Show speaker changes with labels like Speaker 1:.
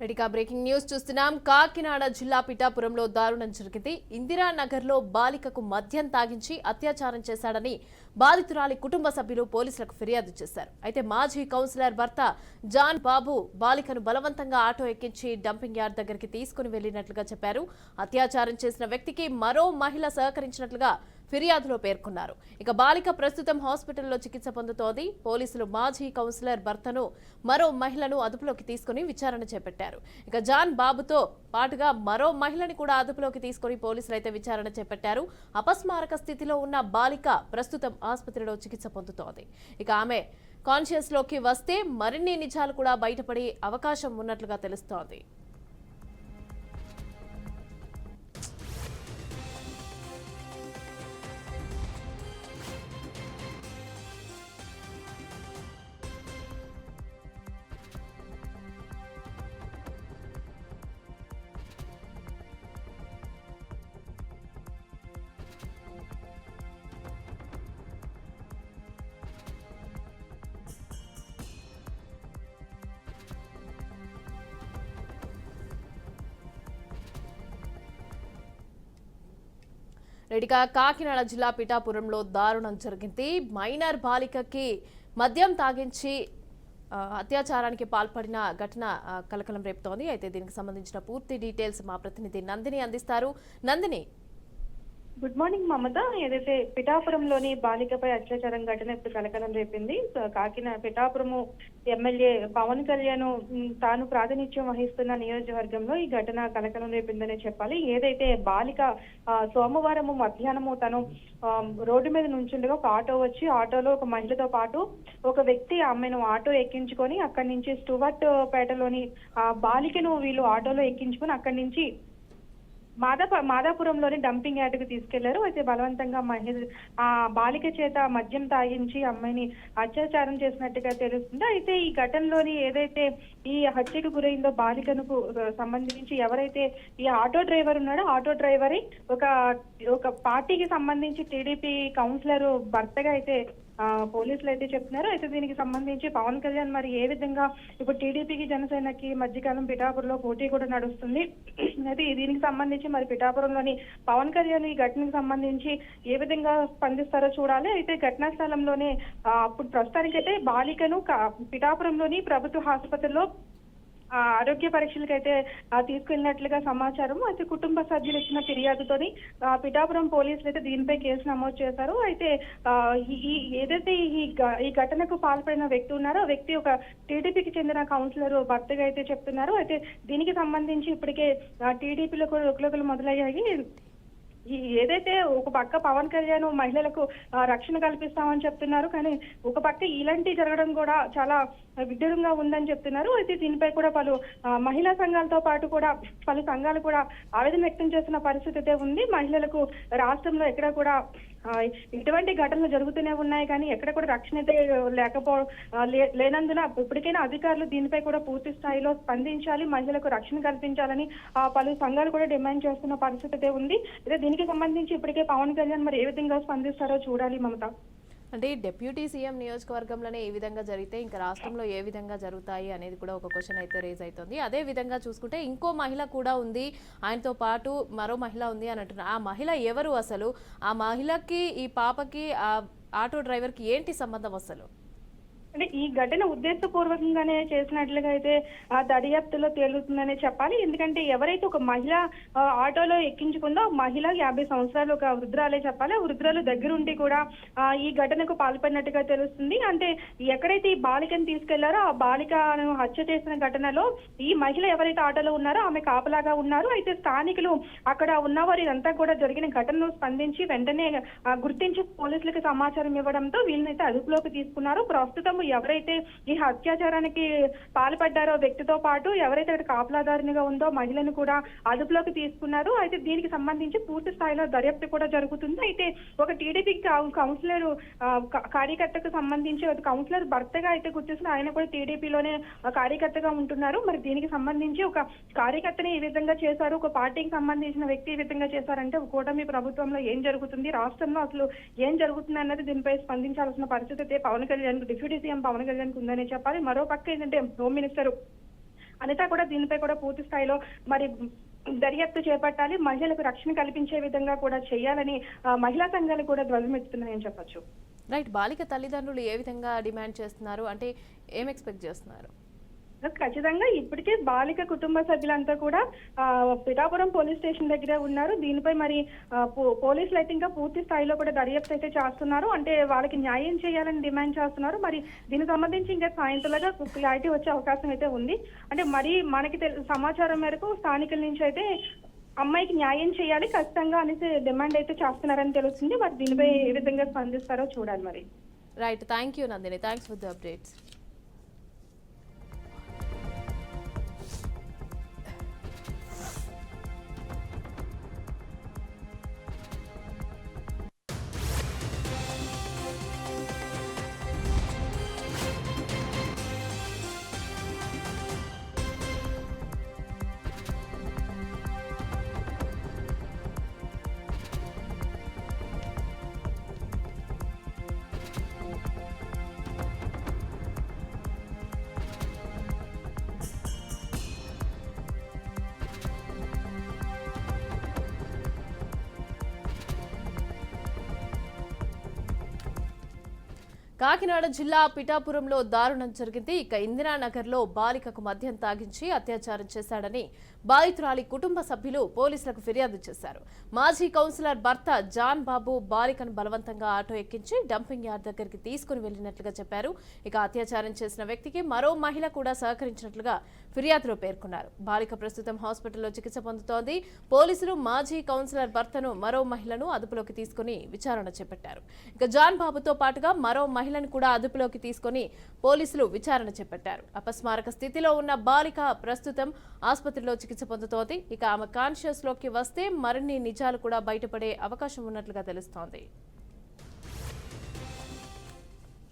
Speaker 1: రెడీగా breaking news చూస్తున్నాం. కాకినాడ జిల్లా పిఠాపురంలో దారుణం జరిగింది. ఇందిరానగర్లో బాలికకు మద్యం తాగించి అత్యాచారం చేశాడని బాధితురాలి కుటుంబ సభ్యులు పోలీసులకు ఫిర్యాదు చేశారు. అయితే మాజీ కౌన్సిలర్ భర్త జాన్ బాబు బాలికను బలవంతంగా ఆటో ఎక్కించి డంపింగ్ యార్డ్ దగ్గరికి తీసుకుని వెళ్లినట్లుగా చెప్పారు. అత్యాచారం చేసిన వ్యక్తికి మరో మహిళ సహకరించినట్లుగా ఫిర్యాదులో పేర్కొన్నారు. ఇక బాలిక ప్రస్తుతం హాస్పిటల్లో చికిత్స పొందుతోంది. పోలీసులు మాజీ కౌన్సిలర్ భర్తను మరో మహిళను అదుపులోకి తీసుకుని విచారణ చేపట్టారు. ఇక జాన్ బాబుతో పాటుగా మరో మహిళని కూడా అదుపులోకి తీసుకుని పోలీసులు అయితే విచారణ చేపట్టారు. అపస్మారక స్థితిలో ఉన్న బాలిక ప్రస్తుతం ఆసుపత్రిలో చికిత్స పొందుతోంది. ఇక ఆమె కాన్షియస్ లోకి వస్తే మరిన్ని నిజాలు కూడా బయటపడే అవకాశం ఉన్నట్లుగా తెలుస్తోంది. రెడీగా కాకినాడ జిల్లా పిఠాపురంలో దారుణం జరిగింది. మైనర్ బాలికకి మద్యం తాగించి అత్యాచారానికి పాల్పడిన ఘటన కలకలం రేపుతోంది. అయితే దీనికి సంబంధించిన పూర్తి డీటెయిల్స్ మా ప్రతినిధి నందిని అందిస్తారు. నందిని,
Speaker 2: గుడ్ మార్నింగ్ మమత. ఏదైతే పిఠాపురంలోని బాలికపై అత్యాచారం ఘటన ఇప్పుడు కలకలం రేపింది. కాకినాడ పిఠాపురము ఎమ్మెల్యే పవన్ కళ్యాణ్ తాను ప్రాతినిధ్యం వహిస్తున్న నియోజకవర్గంలో ఈ ఘటన కలకలం రేపిందనే చెప్పాలి. ఏదైతే బాలిక సోమవారం మధ్యాహ్నము తను రోడ్డు మీద నుంచుండగా ఒక ఆటో వచ్చి ఆటోలో ఒక మహిళతో పాటు ఒక వ్యక్తి ఆమెను ఆటో ఎక్కించుకొని అక్కడి నుంచి స్టూవర్ట్ పేటలోని బాలికను వీళ్ళు ఆటోలో ఎక్కించుకొని అక్కడి నుంచి మాదాపురంలోని డంపింగ్ యార్డుకు తీసుకెళ్లారు. అయితే బలవంతంగా ఆ బాలిక చేత మద్యం తాగించి అమ్మాయిని అత్యాచారం చేసినట్టుగా తెలుస్తుంది. అయితే ఈ ఘటనలోని ఏదైతే ఈ హత్యకు గురైందో బాలికను సంబంధించి ఎవరైతే ఈ ఆటో డ్రైవర్ ఉన్నాడో ఆటో డ్రైవర్ ఒక పార్టీకి సంబంధించి టీడీపీ కౌన్సిలర్ భర్తగా అయితే పోలీసులు అయితే చెప్తున్నారు. అయితే దీనికి సంబంధించి పవన్ కళ్యాణ్ మరి ఏ విధంగా ఇప్పుడు టీడీపీకి జనసేనకి మధ్యకాలం పిఠాపురంలో పోటీ కూడా నడుస్తుంది. అయితే దీనికి సంబంధించి మరి పిఠాపురంలోని పవన్ కళ్యాణ్ ఈ ఘటనకు సంబంధించి ఏ విధంగా స్పందిస్తారో చూడాలి. అయితే ఘటనా స్థలంలోనే అప్పుడు ప్రస్తుతానికైతే బాలికను పిఠాపురంలోని ప్రభుత్వ ఆసుపత్రిలో ఆరోగ్య పరీక్షలకైతే తీసుకెళ్లినట్లుగా సమాచారం. అయితే కుటుంబ సభ్యులు ఇచ్చిన ఫిర్యాదుతోని పిఠాపురం పోలీసులు అయితే దీనిపై కేసు నమోదు చేశారు. అయితే ఏదైతే ఈ ఘటనకు పాల్పడిన వ్యక్తి ఉన్నారో ఆ వ్యక్తి ఒక టీడీపీకి చెందిన కౌన్సిలర్ భర్తగా అయితే చెప్తున్నారు. అయితే దీనికి సంబంధించి ఇప్పటికే టీడీపీలో కూడా రుకులకులు మొదలయ్యాయి. ఏదైతే ఒక పక్క పవన్ కళ్యాణ్ మహిళలకు రక్షణ కల్పిస్తామని చెప్తున్నారు, కానీ ఒక పక్క ఇలాంటి జరగడం కూడా చాలా విడ్డూరంగా ఉందని చెప్తున్నారు. అయితే దీనిపై కూడా పలు మహిళా సంఘాలతో పాటు కూడా పలు సంఘాలు కూడా ఆవేదన వ్యక్తం చేస్తున్న పరిస్థితి అయితే ఉంది. మహిళలకు రాష్ట్రంలో ఎక్కడ కూడా ఇటువంటి ఘటనలు జరుగుతూనే ఉన్నాయి, కానీ ఎక్కడ కూడా రక్షణ అయితే లేనందున ఇప్పటికైనా అధికారులు దీనిపై కూడా పూర్తి స్థాయిలో స్పందించాలి, మహిళలకు రక్షణ కల్పించాలని పలు సంఘాలు కూడా డిమాండ్ చేస్తున్న పరిస్థితి అయితే ఉంది. అయితే దీనికి సంబంధించి ఇప్పటికే పవన్ కళ్యాణ్ మరి ఏ విధంగా స్పందిస్తారో చూడాలి మమత.
Speaker 1: అంటే డిప్యూటీ సీఎం నియోజకవర్గంలోనే ఏ విధంగా జరిగితే ఇంకా రాష్ట్రంలో ఏ విధంగా జరుగుతాయి అనేది కూడా ఒక క్వశ్చన్ అయితే రేజ్ అవుతుంది. అదే విధంగా చూసుకుంటే ఇంకో మహిళ కూడా ఉంది, ఆయనతో పాటు మరో మహిళ ఉంది అని అంటున్నారు. ఆ మహిళ ఎవరు అసలు? ఆ మహిళకి ఈ పాపకి ఆ ఆటో డ్రైవర్కి ఏంటి సంబంధం అసలు?
Speaker 2: అంటే ఈ ఘటన ఉద్దేశపూర్వకంగానే చేసినట్లుగా అయితే ఆ దర్యాప్తులో తేలుతుందనే చెప్పాలి. ఎందుకంటే ఎవరైతే ఒక మహిళ ఆటోలో ఎక్కించుకుందో మహిళ 50 సంవత్సరాలు ఒక వృద్ధురాలే చెప్పాలి. వృద్ధురాలు దగ్గరుండి కూడా ఈ ఘటనకు పాల్పడినట్టుగా తెలుస్తుంది. అంటే ఎక్కడైతే ఈ బాలికను తీసుకెళ్లారో ఆ బాలికను హత్య చేసిన ఘటనలో ఈ మహిళ ఎవరైతే ఆటోలో ఉన్నారో ఆమె కాపలాగా ఉన్నారు. అయితే స్థానికులు అక్కడ ఉన్నవారు ఇదంతా కూడా జరిగిన ఘటనను స్పందించి వెంటనే గుర్తించి పోలీసులకు సమాచారం ఇవ్వడంతో వీళ్ళనైతే అదుపులోకి తీసుకున్నారు. ప్రస్తుతం ఎవరైతే ఈ అత్యాచారానికి పాల్పడ్డారో వ్యక్తితో పాటు ఎవరైతే అక్కడ కాపలాదారునిగా ఉందో మహిళను కూడా అదుపులోకి తీసుకున్నారు. అయితే దీనికి సంబంధించి పూర్తి స్థాయిలో దర్యాప్తు కూడా జరుగుతుంది. అయితే ఒక టీడీపీ కౌన్సిలర్ కార్యకర్తకు సంబంధించి కౌన్సిలర్ భర్తగా అయితే గుర్తిస్తున్న ఆయన కూడా టీడీపీలోనే కార్యకర్తగా ఉంటున్నారు. మరి దీనికి సంబంధించి ఒక కార్యకర్తని ఈ విధంగా చేశారు, ఒక పార్టీకి సంబంధించిన వ్యక్తి ఈ విధంగా చేశారంటే కూటమి ప్రభుత్వంలో ఏం జరుగుతుంది, రాష్ట్రంలో అసలు ఏం జరుగుతుంది అన్నది దీనిపై స్పందించాల్సిన పరిస్థితి అయితే పవన్ కళ్యాణ్ డిప్యూటీ సీఎం పవన్ కళ్యాణ్ ఉందనే చెప్పాలి. మరో పక్క ఏంటంటే హోమ్ మినిస్టర్ అనిత కూడా దీనిపై కూడా పూర్తి స్థాయిలో మరి దర్యాప్తు చేపట్టాలి, మహిళలకు రక్షణ కల్పించే విధంగా కూడా చేయాలని మహిళా సంఘాలు కూడా ధ్వజమెత్తుతున్నాయని చెప్పొచ్చు.
Speaker 1: రైట్, బాలిక తల్లిదండ్రులు ఏ విధంగా డిమాండ్ చేస్తున్నారు, అంటే ఏం ఎక్స్పెక్ట్ చేస్తున్నారు?
Speaker 2: ఖచ్చితంగా ఇప్పటికే బాలిక కుటుంబ సభ్యులంతా కూడా పిఠాపురం పోలీస్ స్టేషన్ దగ్గరే ఉన్నారు. దీనిపై మరి పోలీసులు అయితే ఇంకా పూర్తి స్థాయిలో కూడా దర్యాప్తు అయితే చేస్తున్నారు. అంటే వాళ్ళకి న్యాయం చేయాలని డిమాండ్ చేస్తున్నారు. మరి దీనికి సంబంధించి ఇంకా సాయంత్రంగా క్లారిటీ వచ్చే అవకాశం అయితే ఉంది. అంటే మరి మనకి సమాచారం మేరకు స్థానికుల నుంచి అయితే అమ్మాయికి న్యాయం చేయాలి ఖచ్చితంగా అనేసి డిమాండ్ అయితే చేస్తున్నారని తెలుస్తుంది. మరి దీనిపై ఏ విధంగా స్పందిస్తారో చూడాలి మరి.
Speaker 1: Right, thank you Nandini, thanks for the updates. Kakinada జిల్లా పిఠాపురంలో దారుణం జరిగింది. ఇక ఇందిరానగర్లో బాలికకు మద్యం తాగించి అత్యాచారం చేశాడని బాధితురాలి కుటుంబ సభ్యులు పోలీసులకు ఫిర్యాదు చేశారు. మాజీ కౌన్సిలర్ భర్త జాన్ బాబు బాలికను బలవంతంగా ఆటో ఎక్కించి డంపింగ్ యార్డ్ దగ్గరికి తీసుకుని వెళ్లినట్లుగా చెప్పారు. ఇక అత్యాచారం చేసిన వ్యక్తికి మరో మహిళ కూడా సహకరించినట్లుగా ఫిర్యాదులో పేర్కొన్నారు. బాలిక ప్రస్తుతం హాస్పిటల్లో చికిత్స పొందుతోంది. పోలీసులు మాజీ కౌన్సిలర్ భర్తను మరో మహిళను అదుపులోకి తీసుకుని విచారణ చేపట్టారు. ఇక జాన్ బాబుతో పాటుగా మరో మహిళను కూడా అదుపులోకి తీసుకుని పోలీసులు విచారణ చేపట్టారు. అపస్మారక స్థితిలో ఉన్న బాలిక ప్రస్తుతం ఆసుపత్రిలో చికిత్స పొందుతోంది. ఇక ఆమె కాన్షియస్ లోకి వస్తే మరిన్ని నిజాలు కూడా బయటపడే అవకాశం ఉన్నట్లుగా తెలుస్తోంది.